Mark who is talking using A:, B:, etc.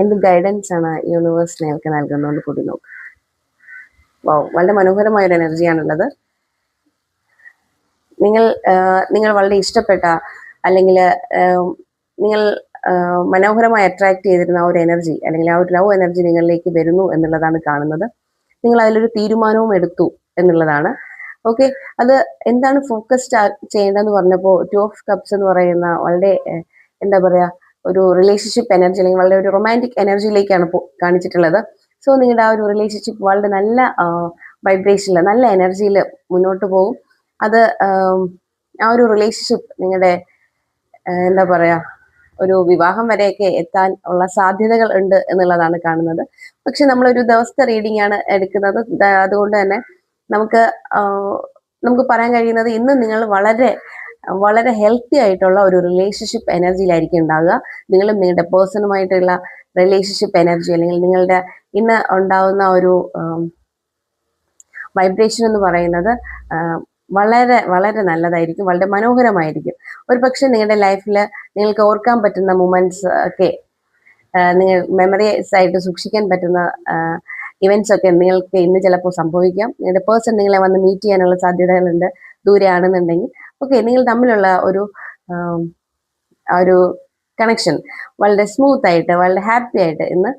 A: എന്ത് ഗൈഡൻസ് ആണ് യൂണിവേഴ്സ് നിങ്ങൾക്ക് നൽകുന്നതെന്ന് കൂടി നോക്കുക. വളരെ മനോഹരമായ ഒരു എനർജിയാണുള്ളത്. നിങ്ങൾ വളരെ ഇഷ്ടപ്പെട്ട അല്ലെങ്കിൽ നിങ്ങൾ മനോഹരമായി അട്രാക്ട് ചെയ്തിരുന്ന ആ ഒരു എനർജി അല്ലെങ്കിൽ ആ ഒരു ലവ് എനർജി നിങ്ങളിലേക്ക് വരുന്നു എന്നുള്ളതാണ് കാണുന്നത്. നിങ്ങൾ അതിലൊരു തീരുമാനവും എടുത്തു എന്നുള്ളതാണ്. ഓക്കെ, അത് എന്താണ് ഫോക്കസ്ഡ് ചെയ്യേണ്ടതെന്ന് പറഞ്ഞപ്പോൾ 2 ഓഫ് കപ്സ് എന്ന് പറയുന്ന വളരെ എന്താ പറയുക, ഒരു റിലേഷൻഷിപ്പ് എനർജി അല്ലെങ്കിൽ വളരെ ഒരു റൊമാൻറ്റിക് എനർജിയിലേക്കാണ് കാണിച്ചിട്ടുള്ളത്. സോ നിങ്ങളുടെ ആ ഒരു റിലേഷൻഷിപ്പ് വളരെ നല്ല വൈബ്രേഷനിൽ, നല്ല എനർജിയിൽ മുന്നോട്ട് പോകും. അത് ആ ഒരു റിലേഷൻഷിപ്പ് നിങ്ങളുടെ എന്താ പറയുക, ഒരു വിവാഹം വരെയൊക്കെ എത്താൻ ഉള്ള സാധ്യതകൾ ഉണ്ട് എന്നുള്ളതാണ് കാണുന്നത്. പക്ഷെ നമ്മളൊരു ദിവസത്തെ റീഡിംഗ് ആണ് എടുക്കുന്നത്. അതുകൊണ്ട് തന്നെ നമുക്ക് നമുക്ക് പറയാൻ കഴിയുന്നത് ഇന്ന് നിങ്ങൾ വളരെ വളരെ ഹെൽത്തി ആയിട്ടുള്ള ഒരു റിലേഷൻഷിപ്പ് എനർജിയിലായിരിക്കും ഉണ്ടാകുക. നിങ്ങളും നിങ്ങളുടെ പേഴ്സണുമായിട്ടുള്ള റിലേഷൻഷിപ്പ് എനർജി അല്ലെങ്കിൽ നിങ്ങളുടെ ഇന്ന് ഉണ്ടാവുന്ന ഒരു വൈബ്രേഷൻ എന്ന് പറയുന്നത് വളരെ വളരെ നല്ലതായിരിക്കും, വളരെ മനോഹരമായിരിക്കും. ഒരു പക്ഷെ നിങ്ങളുടെ ലൈഫിൽ നിങ്ങൾക്ക് ഓർക്കാൻ പറ്റുന്ന മൊമെന്റ്സ് ഒക്കെ, നിങ്ങൾ മെമ്മറീസ് ആയിട്ട് സൂക്ഷിക്കാൻ പറ്റുന്ന ഇവന്റ്സ് ഒക്കെ നിങ്ങൾക്ക് ഇന്ന് ചിലപ്പോൾ സംഭവിക്കാം. നിങ്ങളുടെ പേഴ്സൺ നിങ്ങളെ വന്ന് മീറ്റ് ചെയ്യാനുള്ള സാധ്യതകളുണ്ട്, ദൂരെയാണെന്നുണ്ടെങ്കിൽ. ഓക്കെ, നിങ്ങൾ തമ്മിലുള്ള ഒരു കണക്ഷൻ വളരെ സ്മൂത്ത് ആയിട്ട്, വളരെ ഹാപ്പി ആയിട്ട് ഇന്ന്